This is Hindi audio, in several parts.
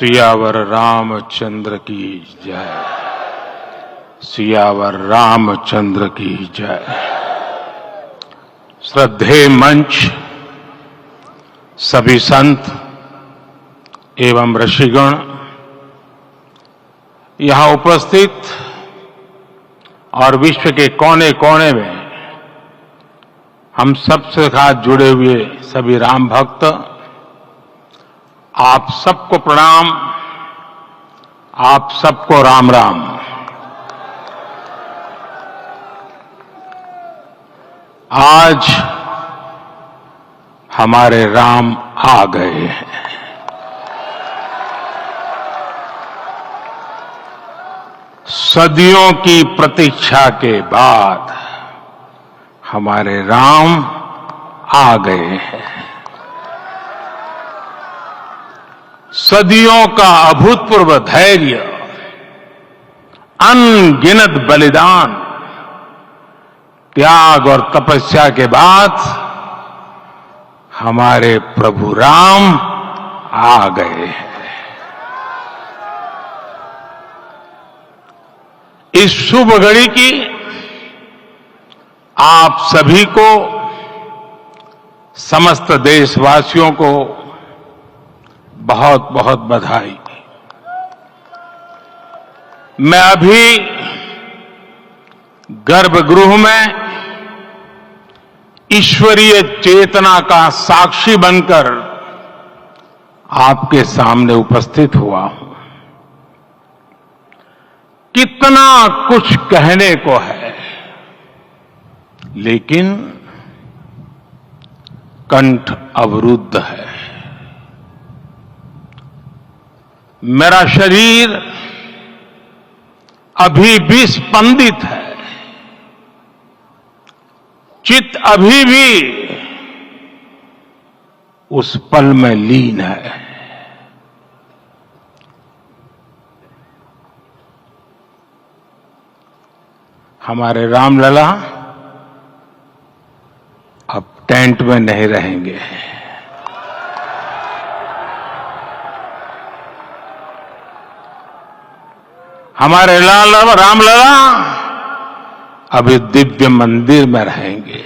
सियावर रामचंद्र की जय। सियावर रामचंद्र की जय। श्रद्धेय मंच, सभी संत एवं ऋषिगण, यहां उपस्थित और विश्व के कोने कोने में हम सबसे साथ जुड़े हुए सभी राम भक्त, आप सबको प्रणाम, आप सबको राम राम। आज हमारे राम आ गए हैं। सदियों की प्रतीक्षा के बाद हमारे राम आ गए हैं। सदियों का अभूतपूर्व धैर्य, अनगिनत बलिदान, त्याग और तपस्या के बाद हमारे प्रभु राम आ गए हैं। इस शुभ घड़ी की आप सभी को, समस्त देशवासियों को बहुत बहुत बधाई। मैं अभी गर्भगृह में ईश्वरीय चेतना का साक्षी बनकर आपके सामने उपस्थित हुआ हूं। कितना कुछ कहने को है, लेकिन कंठ अवरुद्ध है। मेरा शरीर अभी भी स्पंदित है, चित्त अभी भी उस पल में लीन है। हमारे रामलला अब टेंट में नहीं रहेंगे। हमारे रामलला अभी दिव्य मंदिर में रहेंगे।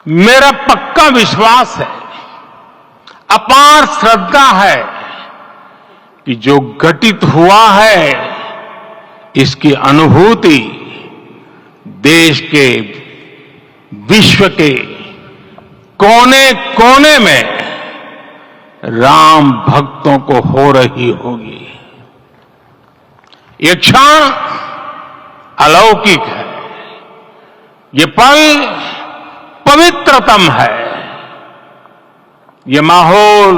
मेरा पक्का विश्वास है, अपार श्रद्धा है कि जो घटित हुआ है, इसकी अनुभूति देश के, विश्व के कोने कोने में राम भक्तों को हो रही होगी। ये क्षण अलौकिक है, ये पल पवित्रतम है। ये माहौल,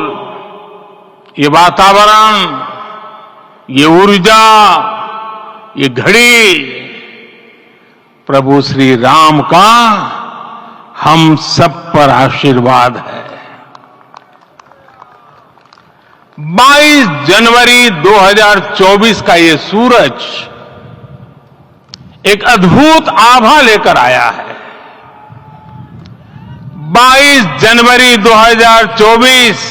ये वातावरण, ये ऊर्जा, ये घड़ी प्रभु श्री राम का हम सब पर आशीर्वाद है। 22 जनवरी 2024 का ये सूरज एक अद्भुत आभा लेकर आया है। 22 जनवरी 2024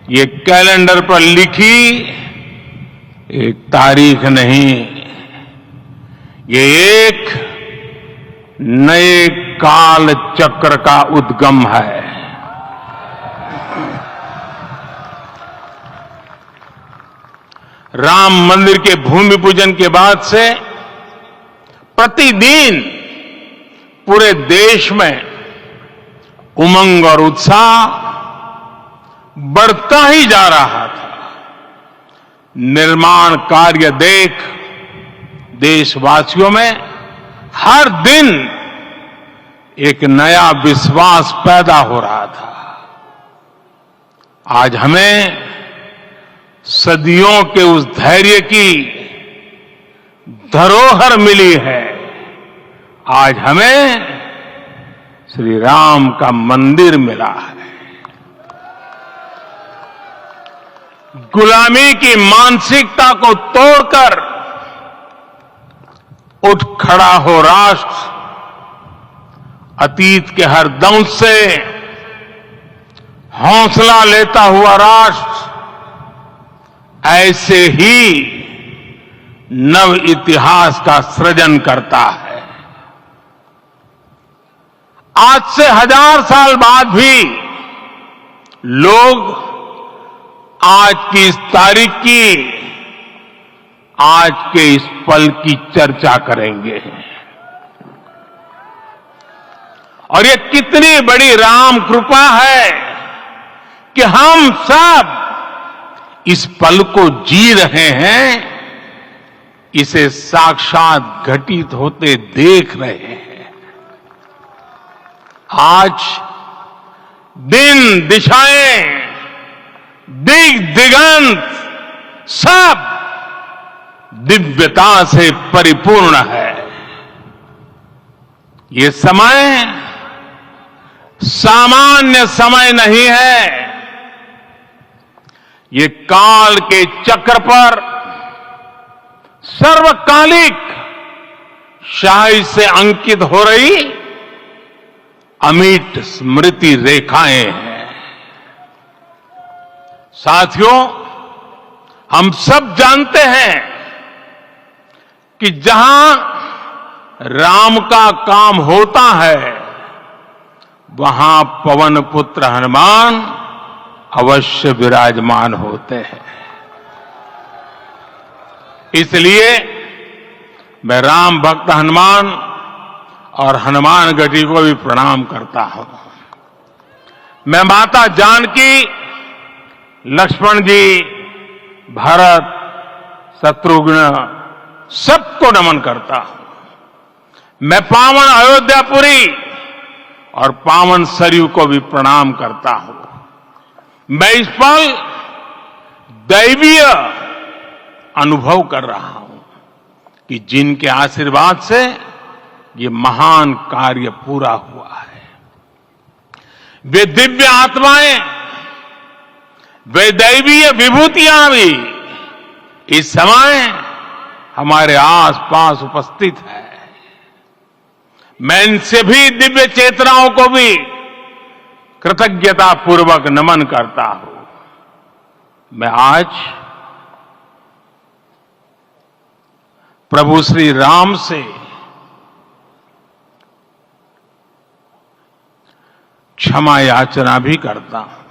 ये कैलेंडर पर लिखी एक तारीख नहीं, ये एक नए काल चक्र का उद्गम है। राम मंदिर के भूमि पूजन के बाद से प्रतिदिन पूरे देश में उमंग और उत्साह बढ़ता ही जा रहा था। निर्माण कार्य देख देशवासियों में हर दिन एक नया विश्वास पैदा हो रहा था। आज हमें सदियों के उस धैर्य की धरोहर मिली है। आज हमें श्री राम का मंदिर मिला है। गुलामी की मानसिकता को तोड़कर उठ खड़ा हो राष्ट्र। अतीत के हर दंश से हौसला लेता हुआ राष्ट्र ऐसे ही नव इतिहास का सृजन करता है। आज से 1000 साल बाद भी लोग आज की इस तारीख की, आज के इस पल की चर्चा करेंगे। और ये कितनी बड़ी राम कृपा है कि हम सब इस पल को जी रहे हैं, इसे साक्षात घटित होते देख रहे हैं। आज दिन, दिशाएं, दिगंत सब दिव्यता से परिपूर्ण है। ये समय सामान्य समय नहीं है। ये काल के चक्र पर सर्वकालिक शाही से अंकित हो रही अमिट स्मृति रेखाएं हैं। साथियों, हम सब जानते हैं कि जहां राम का काम होता है, वहां पवन पुत्र हनुमान अवश्य विराजमान होते हैं। इसलिए मैं राम भक्त हनुमान और हनुमान गढ़ी को भी प्रणाम करता हूं। मैं माता जानकी, लक्ष्मण जी, भरत, शत्रुघ्न सबको नमन करता हूं। मैं पावन अयोध्यापुरी और पावन सरयू को भी प्रणाम करता हूं। मैं इस पल दैवीय अनुभव कर रहा हूं कि जिनके आशीर्वाद से ये महान कार्य पूरा हुआ है। वे दिव्य आत्माएं, वे दैवीय विभूतियां भी इस समय हमारे आसपास उपस्थित है। मैं इनसे भी दिव्य चेतनाओं को भी कृतज्ञता पूर्वक नमन करता हूं। मैं आज प्रभु श्री राम से क्षमा याचना भी करता हूं।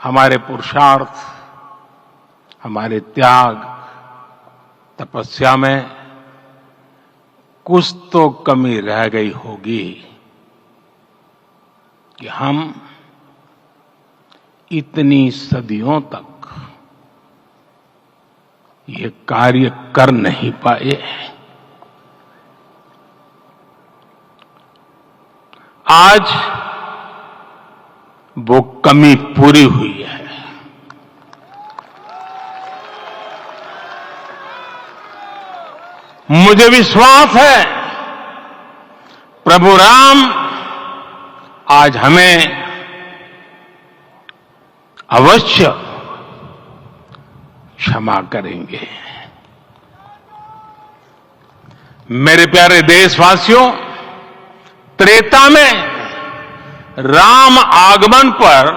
हमारे पुरुषार्थ, हमारे त्याग, तपस्या में कुछ तो कमी रह गई होगी कि हम इतनी सदियों तक ये कार्य कर नहीं पाए। आज वो कमी पूरी हुई है। मुझे विश्वास है प्रभु राम आज हमें अवश्य क्षमा करेंगे। मेरे प्यारे देशवासियों, त्रेता में राम आगमन पर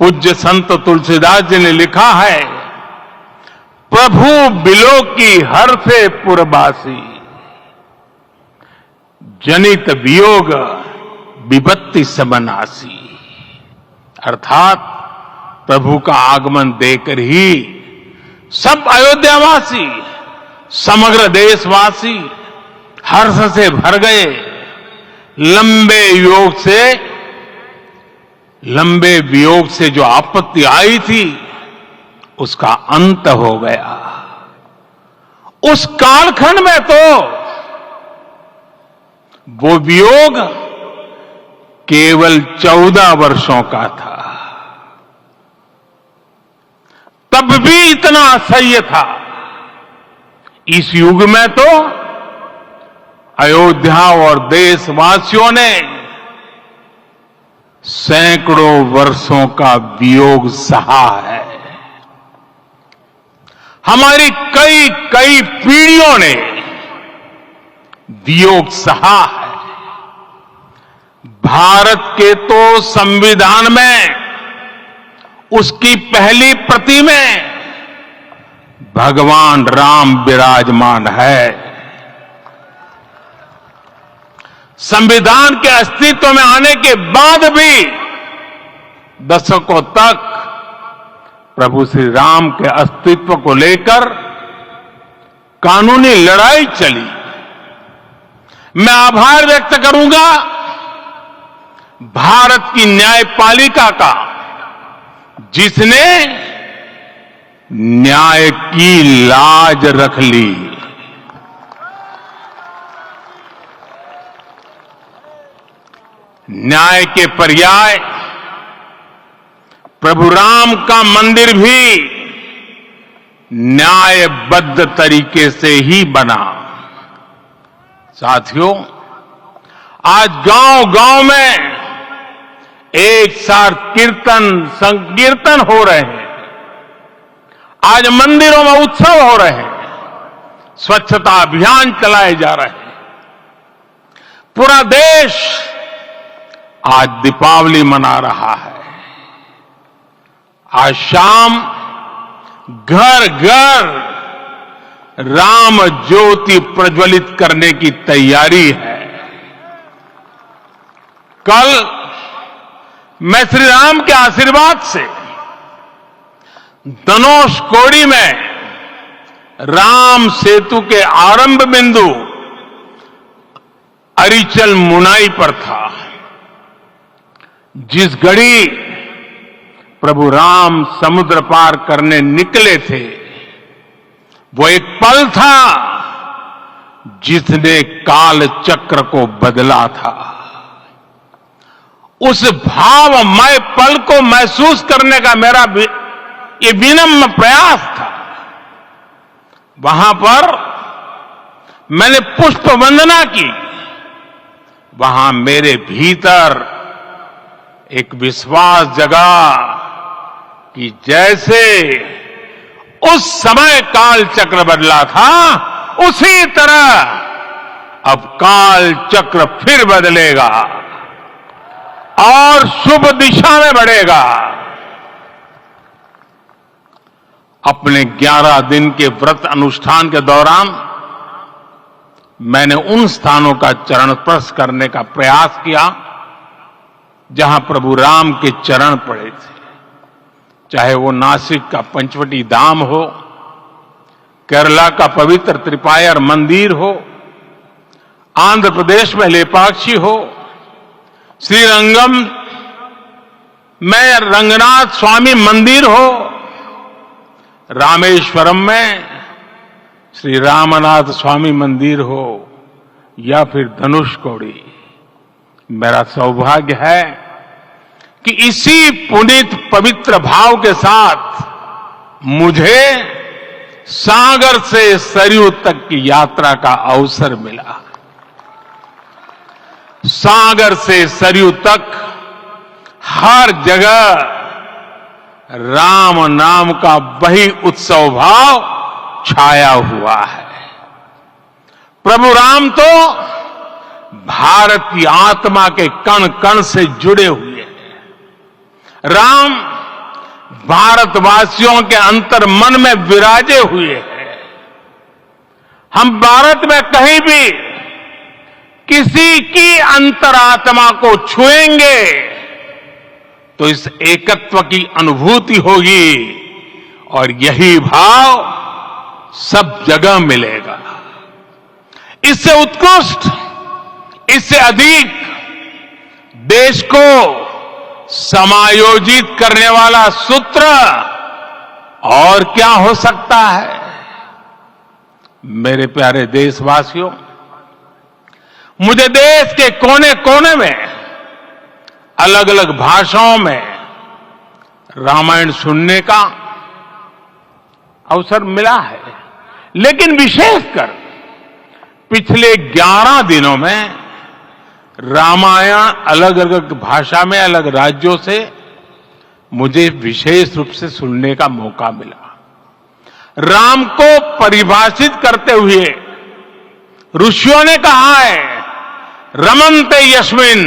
पूज्य संत तुलसीदास जी ने लिखा है, प्रभु बिलो की हर से पुरबासी, जनित वियोग विपत्ति सबनासी। अर्थात प्रभु का आगमन देकर ही सब अयोध्यावासी, समग्र देशवासी हर्ष से भर गए। लंबे वियोग से जो आपत्ति आई थी, उसका अंत हो गया। उस कालखंड में तो वो वियोग केवल 14 वर्षों का था, तब भी इतना असह्य था। इस युग में तो अयोध्या और देशवासियों ने सैकड़ों वर्षों का वियोग सहा है। हमारी कई कई पीढ़ियों ने वियोग सहा है। भारत के तो संविधान में उसकी पहली प्रति में भगवान राम विराजमान है। संविधान के अस्तित्व में आने के बाद भी दशकों तक प्रभु श्री राम के अस्तित्व को लेकर कानूनी लड़ाई चली। मैं आभार व्यक्त करूंगा भारत की न्यायपालिका का, जिसने न्याय की लाज रख ली। न्याय के पर्याय प्रभु राम का मंदिर भी न्यायबद्ध तरीके से ही बना। साथियों, आज गांव-गांव में एक साथ कीर्तन संकीर्तन हो रहे हैं। आज मंदिरों में उत्सव हो रहे हैं, स्वच्छता अभियान चलाए जा रहे हैं। पूरा देश आज दीपावली मना रहा है। आज शाम घर घर राम ज्योति प्रज्वलित करने की तैयारी है। कल मैं श्री राम के आशीर्वाद से धनुषकोडी में राम सेतु के आरंभ बिंदु अरिचल मुनाई पर था। जिस घड़ी प्रभु राम समुद्र पार करने निकले थे, वो एक पल था जिसने काल चक्र को बदला था। उस भावमय पल को महसूस करने का मेरा ये विनम्र प्रयास था। वहां पर मैंने पुष्प वंदना की। वहां मेरे भीतर एक विश्वास जगा कि जैसे उस समय काल चक्र बदला था, उसी तरह अब काल चक्र फिर बदलेगा और शुभ दिशा में बढ़ेगा। अपने 11 दिन के व्रत अनुष्ठान के दौरान मैंने उन स्थानों का चरण स्पर्श करने का प्रयास किया जहां प्रभु राम के चरण पड़े थे। चाहे वो नासिक का पंचवटी धाम हो, केरला का पवित्र त्रिपायर मंदिर हो, आंध्र प्रदेश में लेपाक्षी हो, श्रीरंगम में रंगनाथ स्वामी मंदिर हो, रामेश्वरम में श्री रामनाथ स्वामी मंदिर हो, या फिर धनुषकोडी। मेरा सौभाग्य है कि इसी पुनीत पवित्र भाव के साथ मुझे सागर से सरयू तक की यात्रा का अवसर मिला। सागर से सरयू तक हर जगह राम नाम का वही उत्सव भाव छाया हुआ है। प्रभु राम तो भारत की आत्मा के कण कण से जुड़े हुए हैं। राम भारतवासियों के अंतर मन में विराजे हुए हैं। हम भारत में कहीं भी किसी की अंतरात्मा को छुएंगे तो इस एकत्व की अनुभूति होगी, और यही भाव सब जगह मिलेगा। इससे उत्कृष्ट, इससे अधिक देश को समायोजित करने वाला सूत्र और क्या हो सकता है। मेरे प्यारे देशवासियों, मुझे देश के कोने कोने में अलग अलग भाषाओं में रामायण सुनने का अवसर मिला है, लेकिन विशेषकर पिछले 11 दिनों में रामायण अलग अलग भाषा में अलग राज्यों से मुझे विशेष रूप से सुनने का मौका मिला। राम को परिभाषित करते हुए ऋषियों ने कहा है, रमन्ते यस्मिन्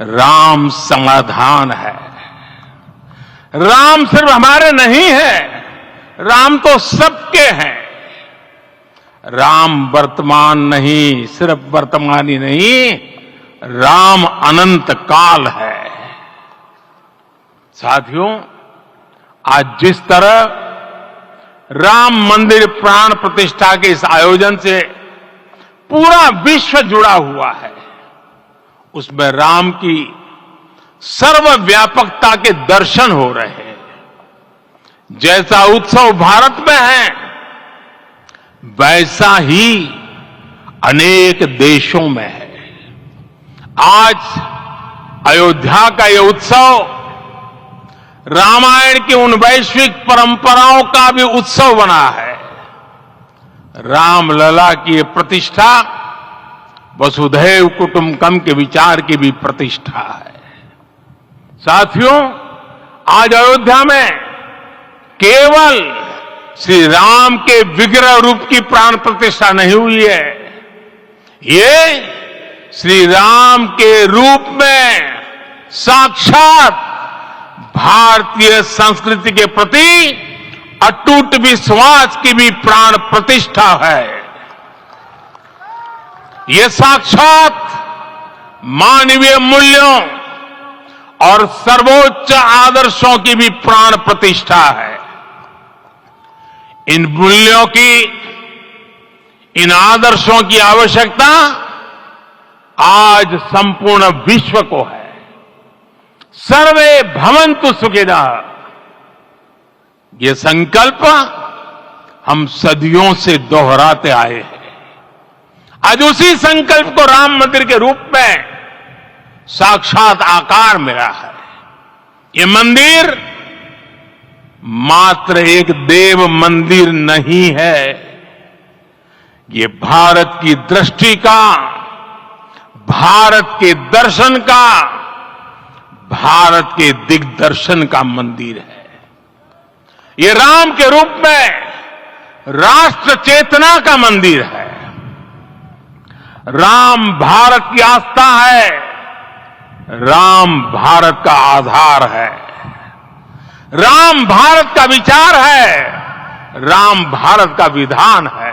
राम समाधान है। राम सिर्फ हमारे नहीं है, राम तो सबके हैं। राम वर्तमान नहीं, सिर्फ वर्तमान ही नहीं, राम अनंत काल है। साथियों, आज जिस तरह राम मंदिर प्राण प्रतिष्ठा के इस आयोजन से पूरा विश्व जुड़ा हुआ है, उसमें राम की सर्वव्यापकता के दर्शन हो रहे हैं। जैसा उत्सव भारत में है, वैसा ही अनेक देशों में है। आज अयोध्या का यह उत्सव रामायण की उन वैश्विक परंपराओं का भी उत्सव बना है। रामलला की प्रतिष्ठा वसुधैव कुटुंबकम के विचार की भी प्रतिष्ठा है। साथियों, आज अयोध्या में केवल श्री राम के विग्रह रूप की प्राण प्रतिष्ठा नहीं हुई है, ये श्री राम के रूप में साक्षात भारतीय संस्कृति के प्रति अटूट विश्वास की भी प्राण प्रतिष्ठा है। ये साक्षात मानवीय मूल्यों और सर्वोच्च आदर्शों की भी प्राण प्रतिष्ठा है। इन मूल्यों की, इन आदर्शों की आवश्यकता आज संपूर्ण विश्व को है। सर्वे भवन्तु सुखिनः, ये संकल्प हम सदियों से दोहराते आए हैं। आज उसी संकल्प को राम मंदिर के रूप में साक्षात आकार मिला है। ये मंदिर मात्र एक देव मंदिर नहीं है, ये भारत की दृष्टि का, भारत के दर्शन का, भारत के दिग्दर्शन का मंदिर है। ये राम के रूप में राष्ट्र चेतना का मंदिर है। राम भारत की आस्था है, राम भारत का आधार है, राम भारत का विचार है, राम भारत का विधान है,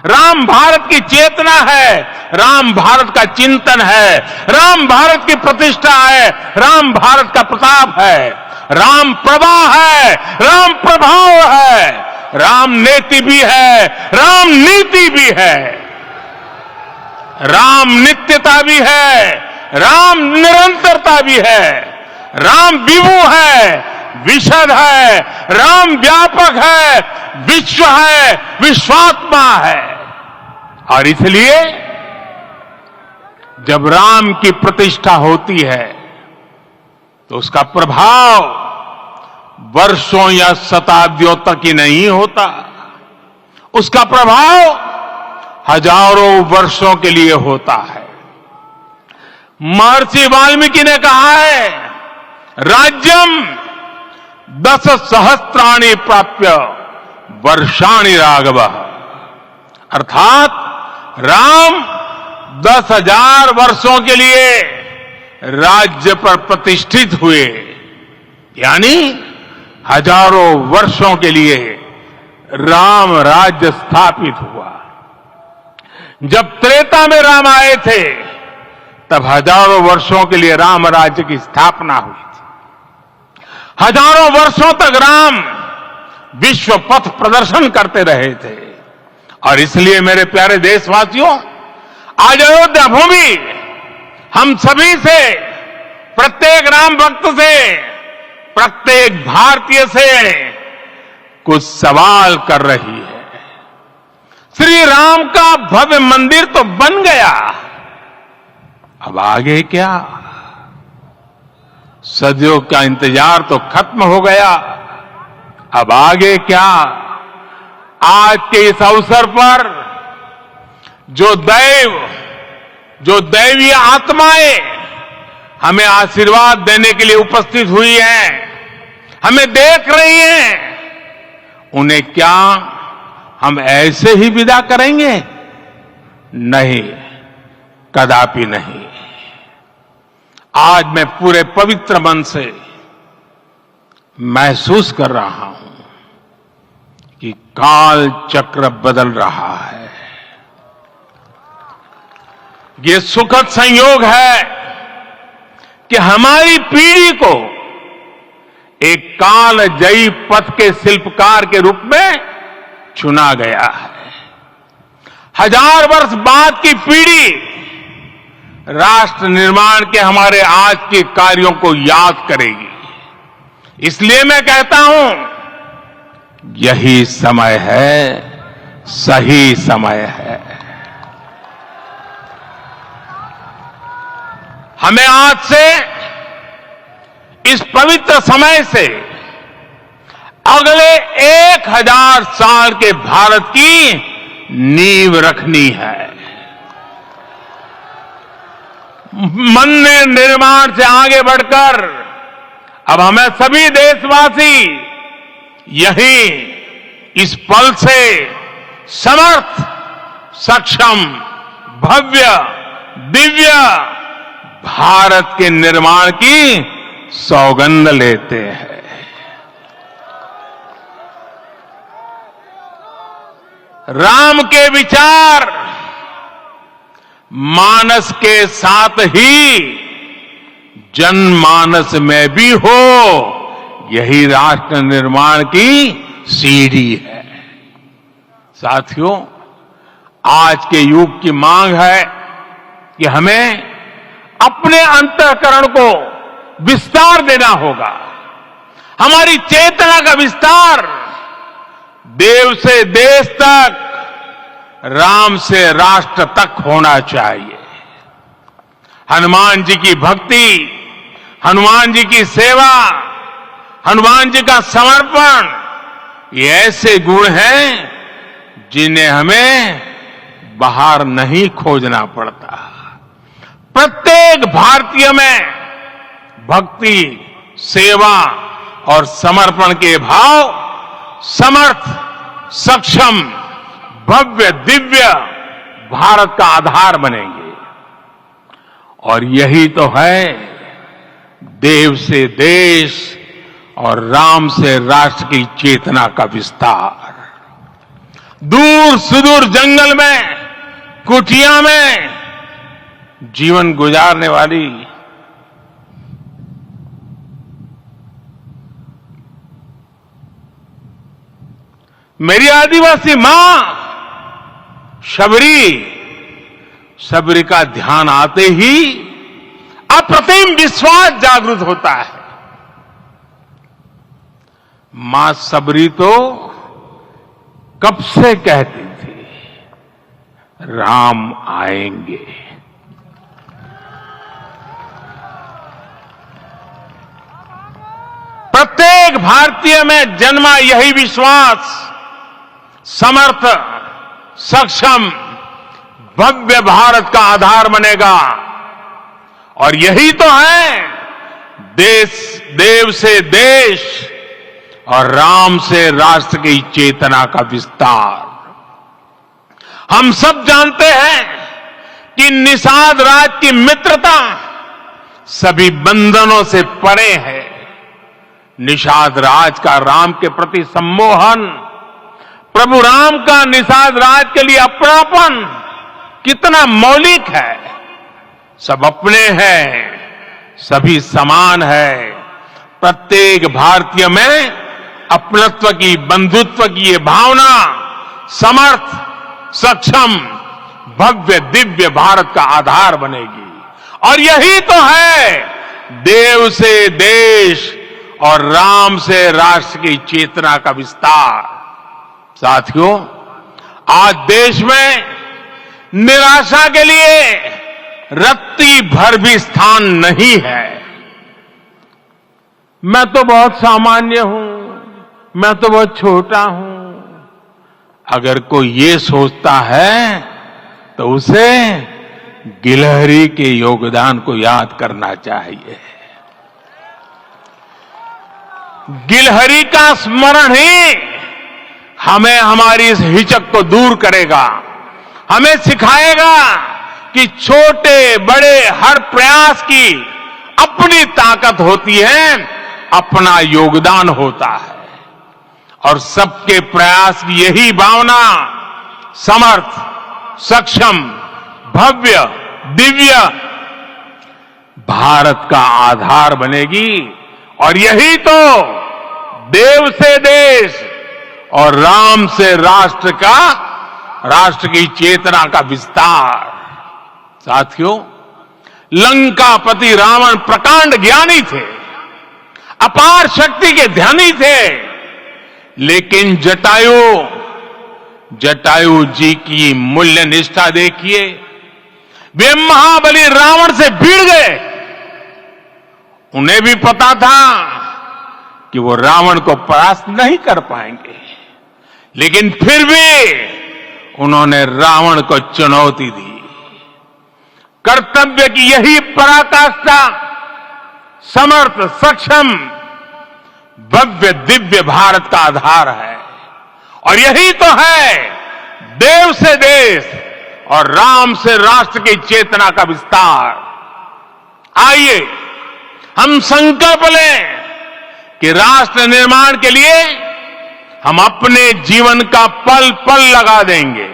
राम भारत की चेतना है, राम भारत का चिंतन है, राम भारत की प्रतिष्ठा है, राम भारत का प्रताप है, राम प्रवाह है, राम प्रभाव है, राम नेति भी है, राम नीति भी है, राम नित्यता भी है, राम निरंतरता भी है, राम विभु है, विशद है, राम व्यापक है, विश्व है, विश्वात्मा है। और इसलिए जब राम की प्रतिष्ठा होती है तो उसका प्रभाव वर्षों या शताब्दियों तक ही नहीं होता, उसका प्रभाव हजारों वर्षों के लिए होता है। महर्षि वाल्मीकि ने कहा है, राज्यम 10 सहस्त्राणि प्राप्य वर्षाणि राघव, अर्थात राम 10,000 वर्षों के लिए राज्य पर प्रतिष्ठित हुए, यानी हजारों वर्षों के लिए राम राज्य स्थापित हुआ। जब त्रेता में राम आए थे तब हजारों वर्षों के लिए राम राज्य की स्थापना हुई थी। हजारों वर्षों तक राम विश्व पथ प्रदर्शन करते रहे थे। और इसलिए मेरे प्यारे देशवासियों, आज अयोध्या भूमि हम सभी से, प्रत्येक राम भक्त से, प्रत्येक भारतीय से कुछ सवाल कर रही है। श्री राम का भव्य मंदिर तो बन गया, अब आगे क्या? सदियों का इंतजार तो खत्म हो गया, अब आगे क्या? आज के इस अवसर पर जो दैवीय आत्माएं हमें आशीर्वाद देने के लिए उपस्थित हुई हैं, हमें देख रही हैं, उन्हें क्या हम ऐसे ही विदा करेंगे? नहीं, कदापि नहीं। आज मैं पूरे पवित्र मन से महसूस कर रहा हूं कि काल चक्र बदल रहा है। ये सुखद संयोग है कि हमारी पीढ़ी को एक कालजयी पथ के शिल्पकार के रूप में चुना गया है। 1000 वर्ष बाद की पीढ़ी राष्ट्र निर्माण के हमारे आज के कार्यों को याद करेगी। इसलिए मैं कहता हूं यही समय है, सही समय है। हमें आज से इस पवित्र समय से अगले 1000 साल के भारत की नींव रखनी है। मंदिर निर्माण से आगे बढ़कर अब हमें सभी देशवासी यही इस पल से समर्थ, सक्षम, भव्य, दिव्य भारत के निर्माण की सौगंध लेते हैं। राम के विचार मानस के साथ ही जनमानस में भी हो, यही राष्ट्र निर्माण की सीढ़ी है। साथियों, आज के युग की मांग है कि हमें अपने अंतःकरण को विस्तार देना होगा। हमारी चेतना का विस्तार देव से देश तक, राम से राष्ट्र तक होना चाहिए। हनुमान जी की भक्ति, हनुमान जी की सेवा, हनुमान जी का समर्पण, ये ऐसे गुण हैं जिन्हें हमें बाहर नहीं खोजना पड़ता। प्रत्येक भारतीय में भक्ति, सेवा और समर्पण के भाव समर्थ, सक्षम, भव्य, दिव्य भारत का आधार बनेंगे। और यही तो है देव से देश और राम से राष्ट्र की चेतना का विस्तार। दूर सुदूर जंगल में, कुटिया में जीवन गुजारने वाली मेरी आदिवासी मां शबरी का ध्यान आते ही अप्रतिम विश्वास जागृत होता है। मां शबरी तो कब से कहती थी, राम आएंगे। प्रत्येक भारतीय में जन्मा यही विश्वास समर्थ, सक्षम, भव्य भारत का आधार बनेगा। और यही तो है देव से देश और राम से राष्ट्र की चेतना का विस्तार। हम सब जानते हैं कि निषाद राज की मित्रता सभी बंधनों से परे है। निषाद राज का राम के प्रति सम्मोहन, प्रभु राम का निषाद राज के लिए अपनापन कितना मौलिक है। सब अपने हैं, सभी समान है। प्रत्येक भारतीय में अपनत्व की, बंधुत्व की ये भावना समर्थ, सक्षम, भव्य, दिव्य भारत का आधार बनेगी। और यही तो है देव से देश और राम से राष्ट्र की चेतना का विस्तार। साथियों, आज देश में निराशा के लिए रत्ती भर भी स्थान नहीं है। मैं तो बहुत सामान्य हूं, मैं तो बहुत छोटा हूं। अगर कोई ये सोचता है तो उसे गिलहरी के योगदान को याद करना चाहिए। गिलहरी का स्मरण ही हमें हमारी इस हिचक को दूर करेगा, हमें सिखाएगा कि छोटे बड़े हर प्रयास की अपनी ताकत होती है, अपना योगदान होता है। और सबके प्रयास की यही भावना समर्थ, सक्षम, भव्य, दिव्य भारत का आधार बनेगी। और यही तो देव से देश और राम से राष्ट्र की चेतना का विस्तार। साथियों, लंकापति रावण प्रकांड ज्ञानी थे, अपार शक्ति के ध्यानी थे, लेकिन जटायु जी की मूल्य निष्ठा देखिए। वे महाबली रावण से भिड़ गए। उन्हें भी पता था कि वो रावण को परास्त नहीं कर पाएंगे, लेकिन फिर भी उन्होंने रावण को चुनौती दी। कर्तव्य की यही पराकाष्ठा समर्थ, सक्षम, भव्य, दिव्य भारत का आधार है। और यही तो है देव से देश और राम से राष्ट्र की चेतना का विस्तार। आइए हम संकल्प लें कि राष्ट्र निर्माण के लिए हम अपने जीवन का पल पल लगा देंगे।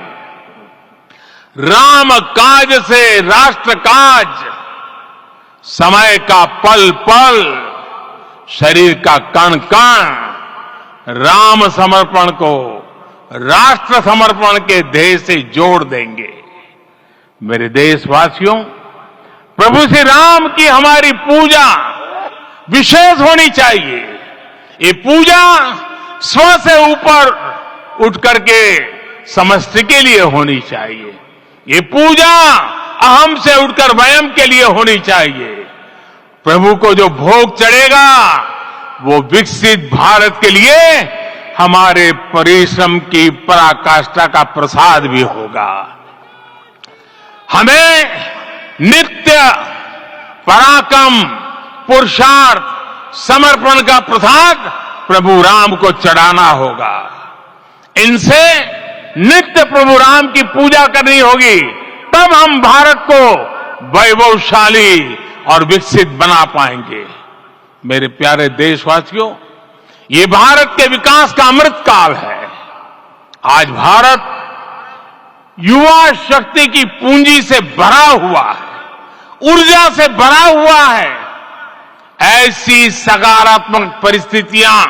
राम काज से राष्ट्र काज, समय का पल पल, शरीर का कण कण राम समर्पण को राष्ट्र समर्पण के ध्येय से जोड़ देंगे। मेरे देशवासियों, प्रभु श्री राम की हमारी पूजा विशेष होनी चाहिए। ये पूजा स्व से ऊपर उठ करके समष्टि के लिए होनी चाहिए। ये पूजा अहम से उठकर वयम के लिए होनी चाहिए। प्रभु को जो भोग चढ़ेगा वो विकसित भारत के लिए हमारे परिश्रम की पराकाष्ठा का प्रसाद भी होगा। हमें नित्य पराक्रम, पुरुषार्थ, समर्पण का प्रसाद प्रभु राम को चढ़ाना होगा। इनसे नित्य प्रभु राम की पूजा करनी होगी, तब हम भारत को वैभवशाली और विकसित बना पाएंगे। मेरे प्यारे देशवासियों, ये भारत के विकास का अमृत काल है। आज भारत युवा शक्ति की पूंजी से भरा हुआ है, ऊर्जा से भरा हुआ है। ऐसी सकारात्मक परिस्थितियां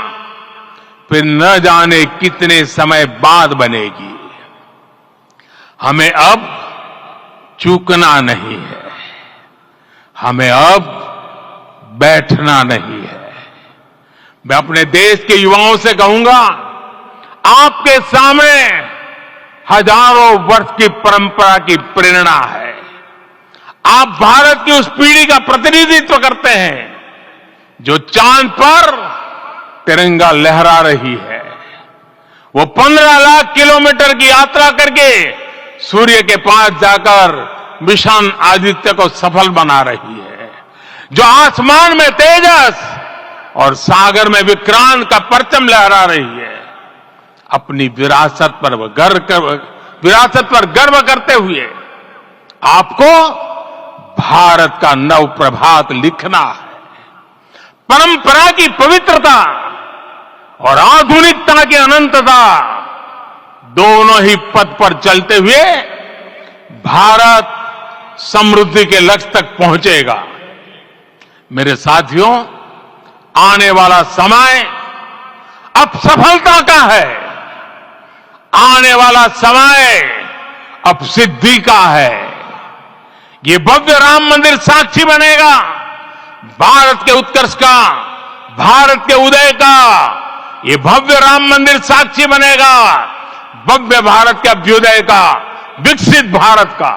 फिर न जाने कितने समय बाद बनेगी। हमें अब चूकना नहीं है, हमें अब बैठना नहीं है। मैं अपने देश के युवाओं से कहूंगा, आपके सामने हजारों वर्ष की परंपरा की प्रेरणा है। आप भारत की उस पीढ़ी का प्रतिनिधित्व करते हैं जो चांद पर तिरंगा लहरा रही है। वो 15 लाख किलोमीटर की यात्रा करके सूर्य के पास जाकर मिशन आदित्य को सफल बना रही है। जो आसमान में तेजस और सागर में विक्रांत का परचम लहरा रही है। अपनी विरासत पर गर्व करते हुए आपको भारत का नव प्रभात लिखना है। परंपरा की पवित्रता और आधुनिकता की अनंतता, दोनों ही पथ पर चलते हुए भारत समृद्धि के लक्ष्य तक पहुंचेगा। मेरे साथियों, आने वाला समय अब सफलता का है। आने वाला समय अब सिद्धि का है। ये भव्य राम मंदिर साक्षी बनेगा भारत के उत्कर्ष का, भारत के उदय का। ये भव्य राम मंदिर साक्षी बनेगा भव्य भारत के अभ्युदय का, विकसित भारत का।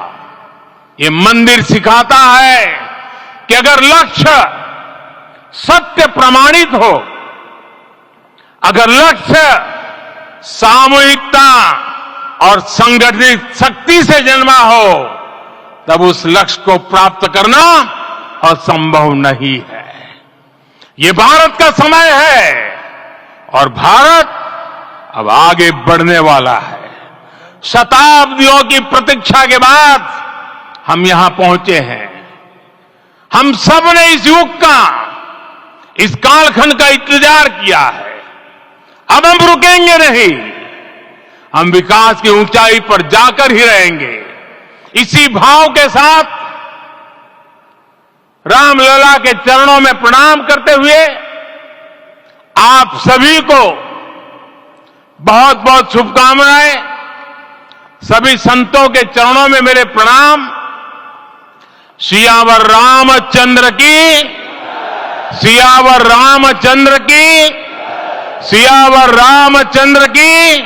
ये मंदिर सिखाता है कि अगर लक्ष्य सत्य प्रमाणित हो, अगर लक्ष्य सामूहिकता और संगठित शक्ति से जन्मा हो, तब उस लक्ष्य को प्राप्त करना असंभव नहीं है। ये भारत का समय है और भारत अब आगे बढ़ने वाला है। शताब्दियों की प्रतीक्षा के बाद हम यहां पहुंचे हैं। हम सब ने इस युग का, इस कालखंड का इंतजार किया है। अब हम रुकेंगे नहीं, हम विकास की ऊंचाई पर जाकर ही रहेंगे। इसी भाव के साथ रामलला के चरणों में प्रणाम करते हुए आप सभी को बहुत बहुत शुभकामनाएं। सभी संतों के चरणों में मेरे प्रणाम। सियावर रामचंद्र की, सियावर रामचंद्र की, सियावर रामचंद्र की।